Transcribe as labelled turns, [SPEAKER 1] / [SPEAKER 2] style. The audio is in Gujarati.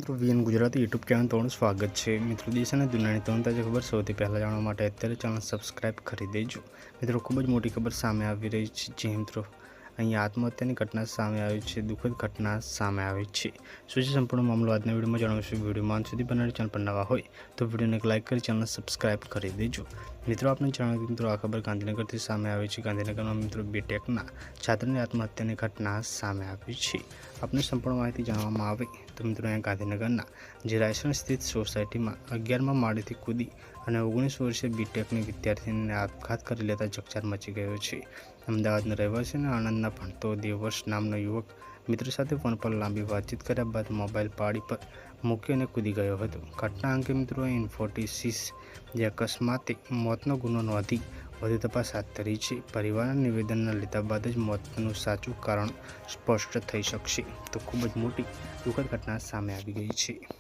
[SPEAKER 1] મિત્રો વીએન ગુજરાતી યુટ્યુબ ચેનલ તમારું સ્વાગત છે। મિત્રો દેશ અને દુનિયાની તમામ તાજા ખબર સૌથી પહેલાં જાણવા માટે અત્યારે ચેનલ સબસ્ક્રાઇબ કરી દેજો। મિત્રો ખૂબ જ મોટી ખબર સામે આવી રહી છે। જે મિત્રો અહીંયા આત્મહત્યાની ઘટના સામે આવી છે, દુઃખદ ઘટના સામે આવી છે। શું છે સંપૂર્ણ મામલો આજના વિડીયોમાં જણાવીશું। વિડીયોમાં અંત સુધી બનાવી ચેનલ પર નવા હોય તો વિડીયોને એક લાઇક કરી ચેનલ સબસ્ક્રાઇબ કરી દેજો। મિત્રો આપણે જણાવ્યું મિત્રો આ ખબર ગાંધીનગરથી સામે આવી છે। ગાંધીનગરમાં મિત્રો બીટેકના છાત્રની આત્મહત્યાની ઘટના સામે આવી છે। આપણે સંપૂર્ણ માહિતી જાણવામાં આવે તો મિત્રો અહીંયા ગાંધીનગરના જીરાયસણ સ્થિત સોસાયટીમાં 11મા માળેથી કૂદી અને 19 વર્ષીય બીટેકની વિદ્યાર્થીનીને આપઘાત કરી લેતા ચકચાર મચી ગયો છે। અમદાવાદના રહેવાસી અને આણંદના ભણતો દેવર્ષ નામનો યુવક મિત્ર સાથે ફોન પર લાંબી વાતચીત કર્યા બાદ મોબાઈલ પાડી પર મૂકી અને કૂદી ગયો હતો। ઘટના અંગે મિત્રો ઇન્ફોસિસ જે અકસ્માતે મોતનો ગુનો નોંધી વધુ તપાસ હાથ ધરી છે। પરિવારના નિવેદનના લીધા બાદ જ મોતનું સાચું કારણ સ્પષ્ટ થઈ શકશે। તો ખૂબ જ મોટી દુઃખદ ઘટના સામે આવી ગઈ છે।